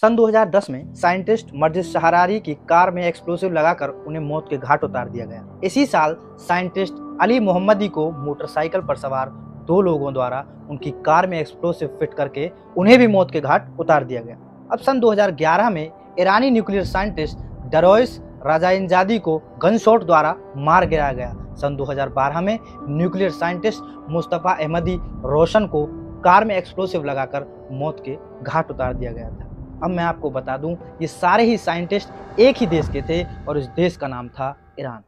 सन 2010 में साइंटिस्ट मर्जिस शहरारी की कार में एक्सप्लोसिव लगाकर उन्हें मौत के घाट उतार दिया गया। इसी साल साइंटिस्ट अली मोहम्मदी को मोटरसाइकिल पर सवार 2 लोगों द्वारा उनकी कार में एक्सप्लोसिव फिट करके उन्हें भी मौत के घाट उतार दिया गया। अब सन 2011 में ईरानी न्यूक्लियर साइंटिस्ट डरोइस राजाइनजादी को गन शॉट द्वारा मार गिराया गया। सन 2012 में न्यूक्लियर साइंटिस्ट मुस्तफा अहमदी रोशन को कार में एक्सप्लोसिव लगाकर मौत के घाट उतार दिया गया था। अब मैं आपको बता दूं, ये सारे ही साइंटिस्ट एक ही देश के थे और इस देश का नाम था ईरान।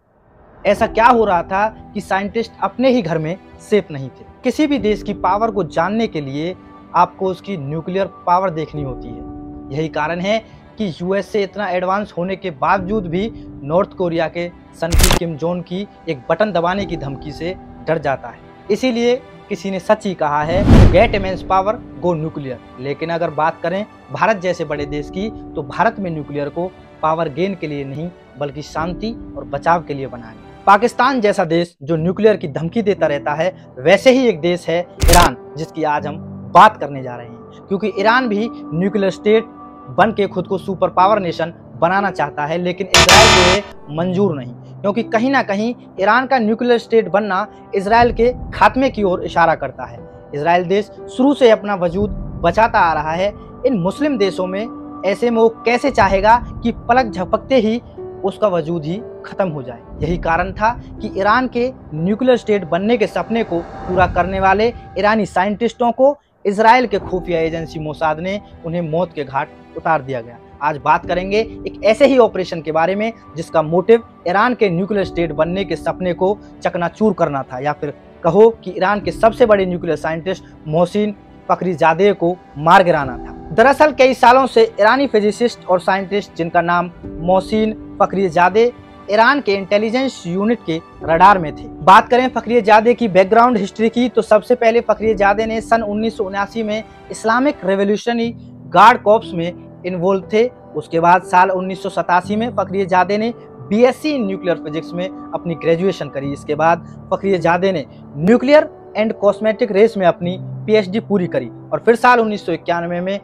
ऐसा क्या हो रहा था कि साइंटिस्ट अपने ही घर में सेफ नहीं थे। किसी भी देश की पावर को जानने के लिए आपको उसकी न्यूक्लियर पावर देखनी होती है। यही कारण है कि यूएस से इतना एडवांस होने के बावजूद भी नॉर्थ कोरिया के सन की किम जोंग की एक बटन दबाने की धमकी से डर जाता है। इसीलिए किसी ने सच ही कहा है, गेट इमेंस पावर गो न्यूक्लियर। लेकिन अगर बात करें भारत जैसे बड़े देश की, तो भारत में न्यूक्लियर को पावर गेन के लिए नहीं बल्कि शांति और बचाव के लिए बनाया। पाकिस्तान जैसा देश जो न्यूक्लियर की धमकी देता रहता है, वैसे ही एक देश है ईरान, जिसकी आज हम बात करने जा रहे हैं। क्योंकि ईरान भी न्यूक्लियर स्टेट बन के खुद को सुपर पावर नेशन बनाना चाहता है, लेकिन इजराइल को ये मंजूर नहीं। क्योंकि कहीं ना कहीं ईरान का न्यूक्लियर स्टेट बनना इजराइल के खात्मे की ओर इशारा करता है। इजराइल देश शुरू से अपना वजूद बचाता आ रहा है। इन मुस्लिम देशों में ऐसे में वो कैसे चाहेगा कि पलक झपकते ही उसका वजूद ही खत्म हो जाए। यही कारण था कि ईरान के न्यूक्लियर स्टेट बनने के सपने को पूरा करने वाले ईरानी साइंटिस्टों को इजराइल के खुफिया एजेंसी मोसाद ने उन्हें मौत के घाट उतार दिया गया। आज बात करेंगे एक ऐसे ही ऑपरेशन के बारे में जिसका मोटिव ईरान के न्यूक्लियर स्टेट बनने के सपने को चकनाचूर करना था, या फिर कहो कि ईरान के सबसे बड़े न्यूक्लियर साइंटिस्ट मोहसिन फखरीजादे को मार गिराना था। दरअसल कई सालों से ईरानी फिजिसिस्ट और साइंटिस्ट जिनका नाम मोहसिन फखरीजादे ईरान के इंटेलिजेंस यूनिट के रडार में थे। बात करें फखरीजादे की बैकग्राउंड हिस्ट्री की, तो सबसे पहले फखरीजादे ने सन 1979 में इस्लामिक रेवोल्यूशनरी गार्ड कॉर्प्स में इन्वॉल्व थे। उसके बाद साल 1987 में फखरीजादे ने बीएससी इन न्यूक्लियर फिजिक्स में अपनी ग्रेजुएशन करी। इसके बाद फखरीजादे ने न्यूक्लियर एंड कॉस्मेटिक रेस में अपनी पीएचडी पूरी करी और फिर साल 1991 में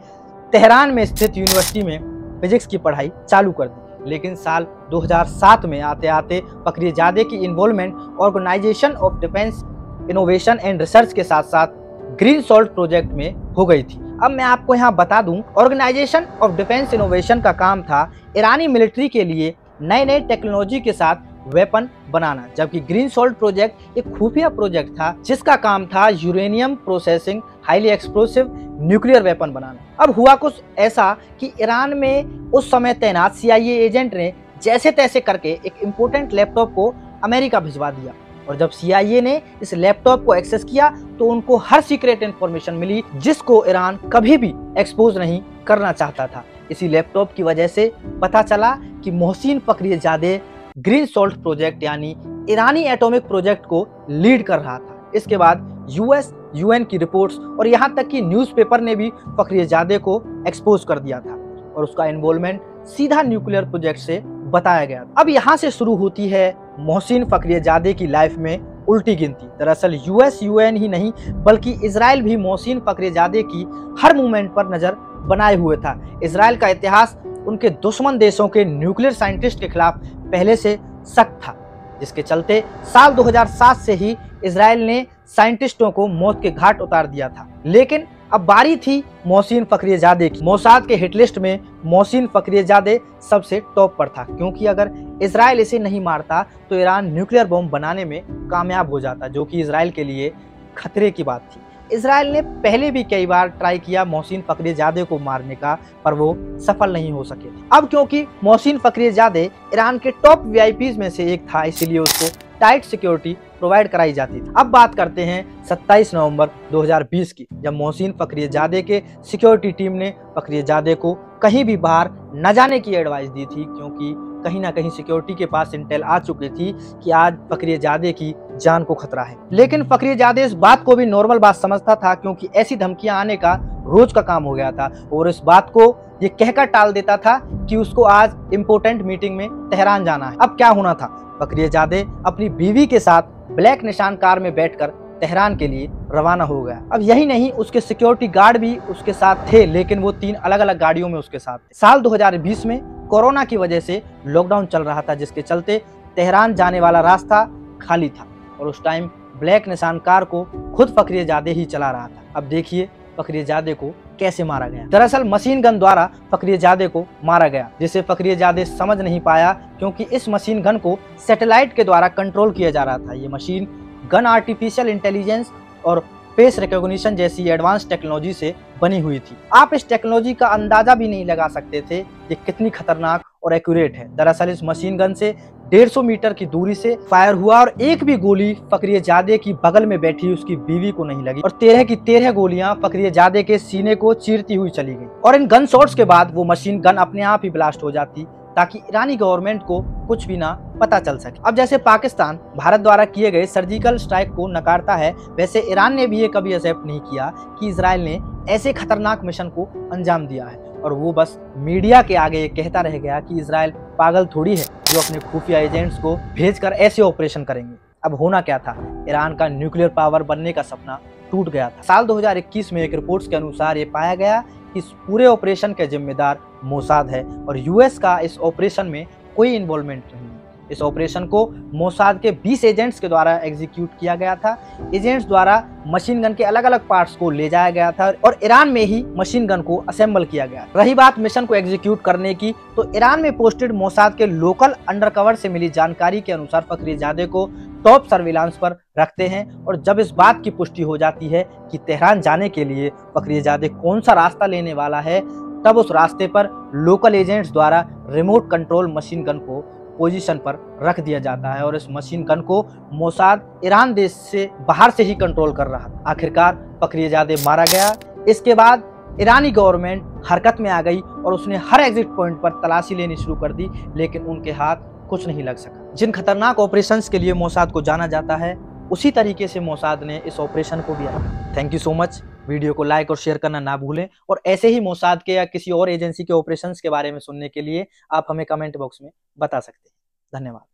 तेहरान में स्थित यूनिवर्सिटी में फिजिक्स की पढ़ाई चालू कर दी। लेकिन साल 2007 में आते आते फखरीजादे की involvement organisation of defence innovation and research के साथ साथ ग्रीन सॉल्ट प्रोजेक्ट में हो गई थी। अब मैं आपको यहाँ बता दूं, ऑर्गेनाइजेशन ऑफ डिफेंस इनोवेशन का काम था ईरानी मिलिट्री के लिए नए नए टेक्नोलॉजी के साथ वेपन बनाना, जबकि ग्रीन सॉल्ट प्रोजेक्ट एक खुफिया प्रोजेक्ट था जिसका काम था uranium processing highly explosive nuclear weapon बनाना। अब हुआ कुछ ऐसा कि ईरान में उस समय तैनात CIA एजेंट ने जैसे तैसे करके एक इम्पोर्टेंट लैपटॉप को अमेरिका भिजवा दिया और जब CIA ने इस लैपटॉप को एक्सेस किया तो उनको हर सीक्रेट इंफॉर्मेशन मिली जिसको ईरान कभी भी एक्सपोज नहीं करना चाहता था। इसी लैपटॉप की वजह से पता चला कि Mohsin Fakhrizadeh green salt project यानी ईरानी एटॉमिक प्रोजेक्ट को लीड कर रहा था। इसके बाद US, UN की रिपोर्ट्स और यहाँ तक कि न्यूज़पेपर ने भी फखरीजादे को एक्सपोज कर दिया था और उसका इन्वॉल्वमेंट सीधा न्यूक्लियर प्रोजेक्ट से बताया गया। अब यहाँ से शुरू होती है मोहसिन फखरीजादे की लाइफ में उल्टी गिनती। दरअसल US, UN ही नहीं बल्कि इजराइल भी मोहसिन फखरीजादे की हर मूवमेंट पर नजर बनाए हुए था। इजराइल का इतिहास उनके दुश्मन देशों के न्यूक्लियर साइंटिस्ट के खिलाफ पहले से सख्त था, जिसके चलते साल 2007 से ही इजराइल ने साइंटिस्टों को मौत के घाट उतार दिया था। लेकिन अब बारी थी मोहसिन फखरीजादे की। मोसाद के हिट लिस्ट में मोहसिन फखरीजादे सबसे टॉप पर था, क्योंकि अगर इजराइल इसे नहीं मारता तो ईरान न्यूक्लियर बम बनाने में कामयाब हो जाता, जो कि इजराइल के लिए खतरे की बात थी। इजराइल ने पहले भी कई बार ट्राई किया मोहसिन फखरीजादे को मारने का, पर वो सफल नहीं हो सके थे। अब क्योंकि मोहसिन फखरीजादे ईरान के टॉप VIPs में से एक था, इसीलिए उसको टाइट सिक्योरिटी प्रोवाइड कराई जाती थी। अब बात करते हैं 27 नवंबर 2020 की, जब मोहसिन फखरीजादे के सिक्योरिटी टीम ने फखरीजादे को कहीं भी बाहर न जाने की एडवाइस दी थी, क्योंकि कहीं ना कहीं सिक्योरिटी के पास इंटेल आ चुकी थी कि आज फखरीजादे की जान को खतरा है। लेकिन फखरीजादे इस बात को भी नॉर्मल बात समझता था, क्योंकि ऐसी धमकियां आने का रोज का काम हो गया था और इस बात को ये कहकर टाल देता था कि उसको आज इंपॉर्टेंट मीटिंग में तेहरान जाना है। अब क्या होना था, फखरीजादे अपनी बीवी के साथ ब्लैक निशान कार में बैठकर तेहरान के लिए रवाना हो गया। अब यही नहीं, उसके सिक्योरिटी गार्ड भी उसके साथ थे, लेकिन वो 3 अलग अलग गाड़ियों में उसके साथ थे। साल 2020 में कोरोना की वजह से लॉकडाउन चल रहा था, जिसके चलते तेहरान जाने वाला रास्ता खाली था और उस टाइम ब्लैक निशान कार को खुद फखरियाजादे ही चला रहा था। अब देखिए फखरियाजादे को कैसे मारा गया। दरअसल मशीन गन द्वारा फखरियाजादे को मारा गया, जिसे फखरियाजादे समझ नहीं पाया, क्योंकि इस मशीन गन को सैटेलाइट के द्वारा कंट्रोल किया जा रहा था। ये मशीन गन आर्टिफिशियल इंटेलिजेंस और फेस रिकॉग्निशन जैसी एडवांस टेक्नोलॉजी से बनी हुई थी। आप इस टेक्नोलॉजी का अंदाजा भी नहीं लगा सकते थे कि कितनी खतरनाक और एक्यूरेट है। दरअसल इस मशीन गन से 150 मीटर की दूरी से फायर हुआ और एक भी गोली फखरियाजादे की बगल में बैठी उसकी बीवी को नहीं लगी और 13 की 13 गोलियां फखरियाजादे के सीने को चीरती हुई चली गई। और इन गन शॉट्स के बाद वो मशीन गन अपने आप ही ब्लास्ट हो जाती, ताकि ईरानी गवर्नमेंट को कुछ भी ना पता चल सके। अब जैसे पाकिस्तान भारत द्वारा किए गए सर्जिकल स्ट्राइक को नकारता है, वैसे ईरान ने भी ये कभी एक्सेप्ट नहीं किया कि इजराइल ने ऐसे खतरनाक मिशन को अंजाम दिया है। और वो बस मीडिया के आगे ये कहता रह गया कि इजराइल पागल थोड़ी है जो अपने खुफिया एजेंट्स को भेजकर ऐसे ऑपरेशन करेंगे। अब होना क्या था, ईरान का न्यूक्लियर पावर बनने का सपना टूट गया था। साल 2021 में एक रिपोर्ट्स के अनुसार ये पाया गया कि इस पूरे ऑपरेशन के जिम्मेदार मोसाद है और यूएस का इस ऑपरेशन में कोई इन्वॉल्वमेंट नहीं है। इस ऑपरेशन को मोसाद के 20 एजेंट्स के द्वारा एग्जीक्यूट किया गया था। एजेंट्स द्वारा मशीन गन के अलग अलग पार्ट्स को ले जाया गया था और ईरान में ही मशीन गन को असेंबल किया गया। रही बात मिशन को एग्जीक्यूट करने की, तो ईरान में पोस्टेड मोसाद के लोकल अंडरकवर से मिली जानकारी के अनुसार फखरियाजादे को टॉप सर्विलांस पर रखते हैं और जब इस बात की पुष्टि हो जाती है कि तेहरान जाने के लिए फखरियाजादे कौन सा रास्ता लेने वाला है, तब उस रास्ते पर लोकल एजेंट्स द्वारा रिमोट कंट्रोल मशीन गन को पोजीशन पर रख दिया जाता है और इस मशीन गन को मोसाद ईरान देश से बाहर से ही कंट्रोल कर रहा था। आखिरकार फखरियाजादे मारा गया। इसके बाद ईरानी गवर्नमेंट हरकत में आ गई और उसने हर एग्जिट पॉइंट पर तलाशी लेनी शुरू कर दी, लेकिन उनके हाथ कुछ नहीं लग सका। जिन खतरनाक ऑपरेशंस के लिए मोसाद को जाना जाता है, उसी तरीके से मोसाद ने इस ऑपरेशन को भी किया। Thank you so much. Video को लाइक और शेयर करना ना भूलें और ऐसे ही मोसाद के या किसी और एजेंसी के ऑपरेशंस के बारे में सुनने के लिए आप हमें कमेंट बॉक्स में बता सकते हैं। धन्यवाद।